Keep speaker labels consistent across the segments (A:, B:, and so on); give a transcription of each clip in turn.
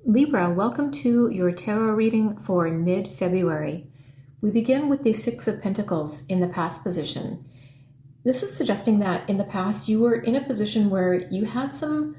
A: Libra, welcome to your tarot reading for mid-February. We begin with the Six of Pentacles in the past position. This is suggesting that in the past you were in a position where you had some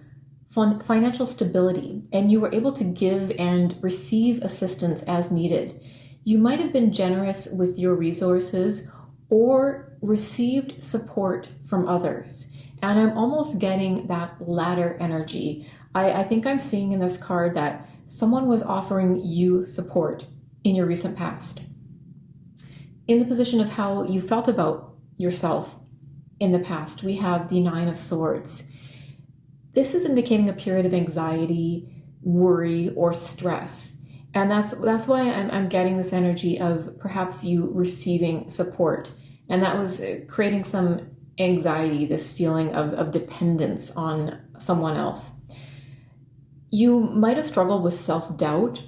A: financial stability and you were able to give and receive assistance as needed. You might have been generous with your resources or received support from others. And I'm almost getting that latter energy. I think I'm seeing in this card that someone was offering you support in your recent past. In the position of how you felt about yourself in the past, we have the Nine of Swords. This is indicating a period of anxiety, worry, or stress. And that's why I'm getting this energy of perhaps you receiving support. And that was creating some anxiety, this feeling of dependence on someone else. You might have struggled with self-doubt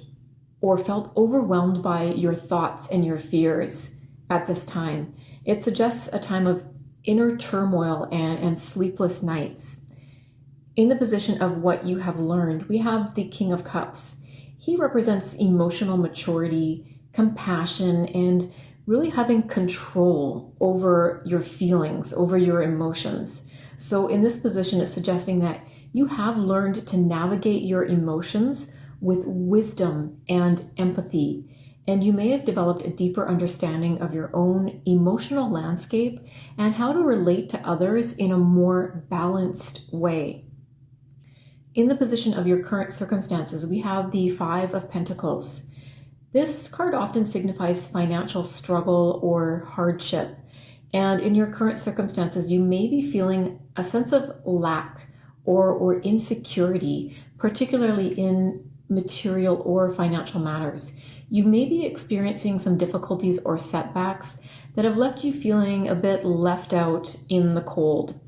A: or felt overwhelmed by your thoughts and your fears at this time. It suggests a time of inner turmoil and sleepless nights. In the position of what you have learned, we have the King of Cups. He represents emotional maturity, compassion, and really having control over your feelings, over your emotions. So in this position, it's suggesting that you have learned to navigate your emotions with wisdom and empathy, and you may have developed a deeper understanding of your own emotional landscape and how to relate to others in a more balanced way. In the position of your current circumstances, we have the Five of Pentacles. This card often signifies financial struggle or hardship, and in your current circumstances, you may be feeling a sense of lack or insecurity, particularly in material or financial matters. You may be experiencing some difficulties or setbacks that have left you feeling a bit left out in the cold.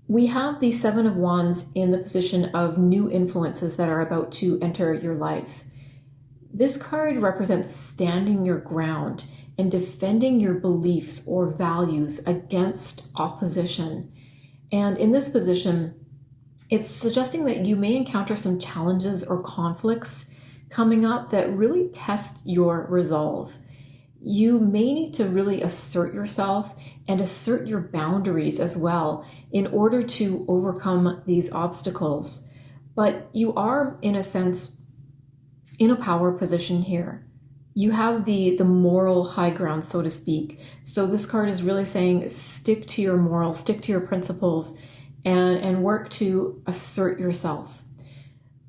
A: We have the Seven of Wands in the position of new influences that are about to enter your life. This card represents standing your ground and defending your beliefs or values against opposition. And in this position, it's suggesting that you may encounter some challenges or conflicts coming up that really test your resolve. You may need to really assert yourself and assert your boundaries as well in order to overcome these obstacles. But you are, in a sense, in a power position here. You have the moral high ground, so to speak. So this card is really saying stick to your morals, stick to your principles, and work to assert yourself.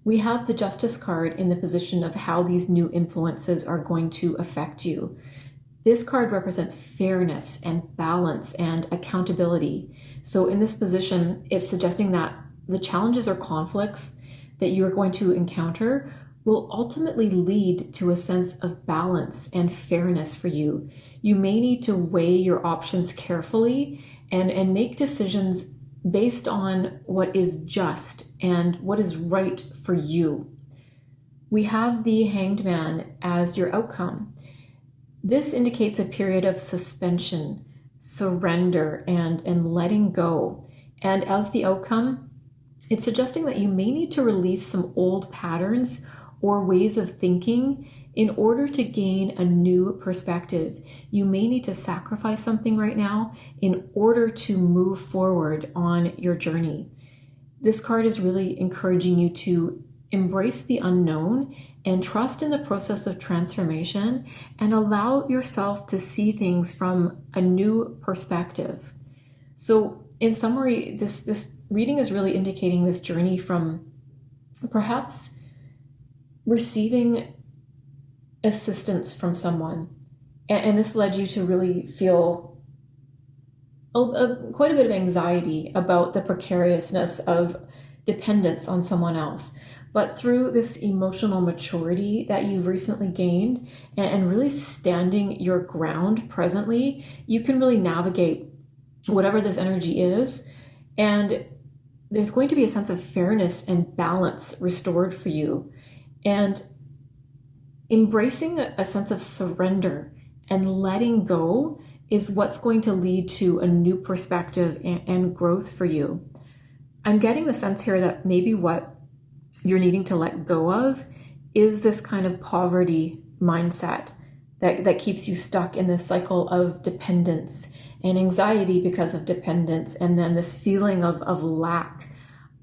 A: We have the Justice card in the position of how these new influences are going to affect you. This card represents fairness and balance and accountability. So in this position, it's suggesting that the challenges or conflicts that you are going to encounter will ultimately lead to a sense of balance and fairness for you. You may need to weigh your options carefully and make decisions based on what is just and what is right for you. We have the Hanged Man as your outcome. This indicates a period of suspension, surrender, and letting go. And as the outcome, it's suggesting that you may need to release some old patterns or ways of thinking in order to gain a new perspective. You may need to sacrifice something right now in order to move forward on your journey. This card is really encouraging you to embrace the unknown and trust in the process of transformation and allow yourself to see things from a new perspective. So in summary, this reading is really indicating this journey from perhaps receiving assistance from someone. And this led you to really feel quite a bit of anxiety about the precariousness of dependence on someone else. But through this emotional maturity that you've recently gained and really standing your ground presently, you can really navigate whatever this energy is. And there's going to be a sense of fairness and balance restored for you. And embracing a sense of surrender and letting go is what's going to lead to a new perspective and growth for you. I'm getting the sense here that maybe what you're needing to let go of is this kind of poverty mindset that keeps you stuck in this cycle of dependence and anxiety because of dependence, and then this feeling of lack.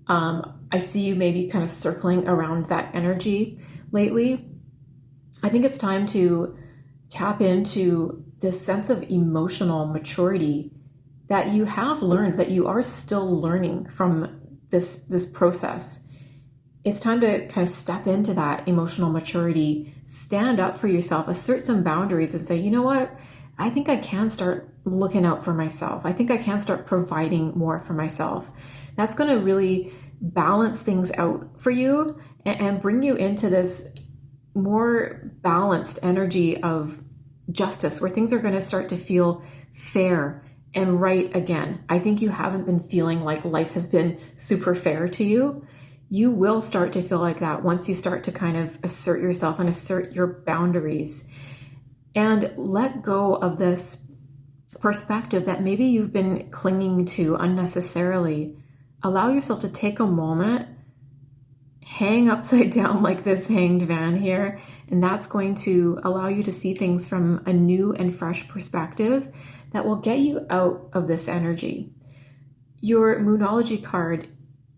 A: I see you maybe kind of circling around that energy lately. I think it's time to tap into this sense of emotional maturity that you have learned, that you are still learning from this process. It's time to kind of step into that emotional maturity, stand up for yourself, assert some boundaries, and say, you know what? I think I can start looking out for myself. I think I can start providing more for myself. That's going to really balance things out for you and bring you into this more balanced energy of justice, where things are going to start to feel fair and right again. I think you haven't been feeling like life has been super fair to you. You will start to feel like that once you start to kind of assert yourself and assert your boundaries and let go of this perspective that maybe you've been clinging to unnecessarily. Allow yourself to take a moment, hang upside down like this hanged man here, and that's going to allow you to see things from a new and fresh perspective that will get you out of this energy. Your Moonology card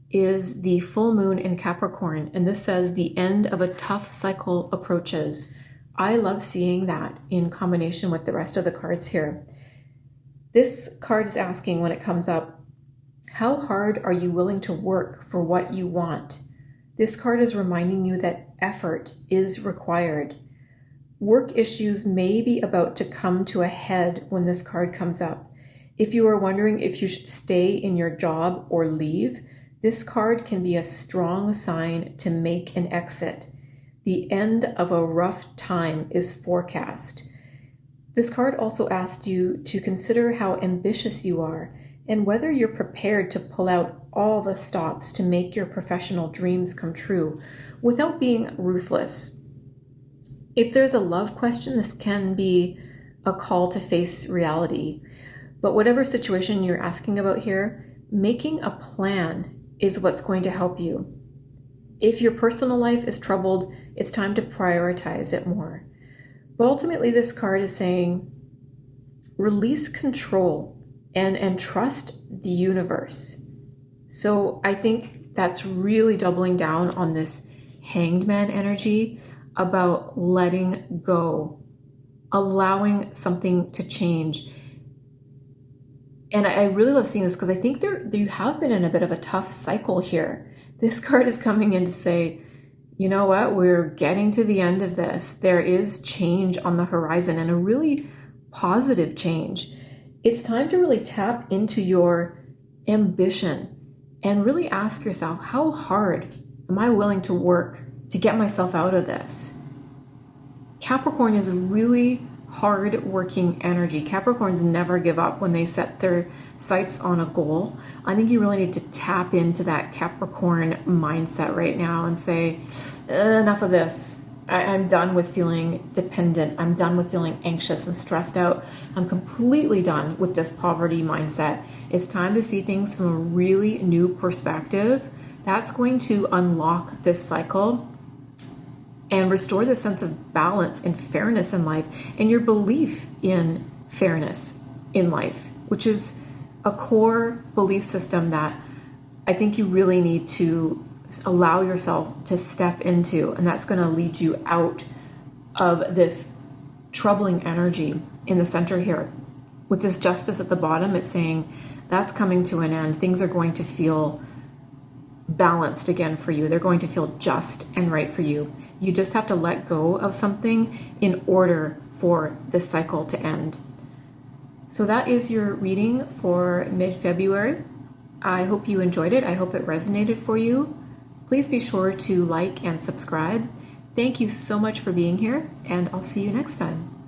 A: is the full moon in Capricorn, and this says the end of a tough cycle approaches. I love seeing that in combination with the rest of the cards here. This card is asking, when it comes up, how hard are you willing to work for what you want? This card is reminding you that effort is required. Work issues may be about to come to a head when this card comes up. If you are wondering if you should stay in your job or leave, this card can be a strong sign to make an exit. The end of a rough time is forecast. This card also asks you to consider how ambitious you are and whether you're prepared to pull out all the stops to make your professional dreams come true without being ruthless. If there's a love question, this can be a call to face reality. But whatever situation you're asking about here, making a plan is what's going to help you. If your personal life is troubled, it's time to prioritize it more. But ultimately, this card is saying, release control and trust the universe. So I think that's really doubling down on this hanged man energy about letting go, allowing something to change. And I really love seeing this because I think you have been in a bit of a tough cycle here. This card is coming in to say, you know what, we're getting to the end of this. There is change on the horizon, and a really positive change. It's time to really tap into your ambition and really ask yourself, how hard am I willing to work to get myself out of this? Capricorn is a really hard-working energy. Capricorns never give up when they set their sights on a goal. I think you really need to tap into that Capricorn mindset right now and say, enough of this. I'm done with feeling dependent. I'm done with feeling anxious and stressed out. I'm completely done with this poverty mindset. It's time to see things from a really new perspective. That's going to unlock this cycle and restore the sense of balance and fairness in life and your belief in fairness in life, which is a core belief system that I think you really need to allow yourself to step into, and that's going to lead you out of this troubling energy in the center here. With this justice at the bottom, it's saying that's coming to an end. Things are going to feel balanced again for you. They're going to feel just and right for you. You just have to let go of something in order for this cycle to end. So that is your reading for mid-February. I hope you enjoyed it. I hope it resonated for you. Please be sure to like and subscribe. Thank you so much for being here, and I'll see you next time.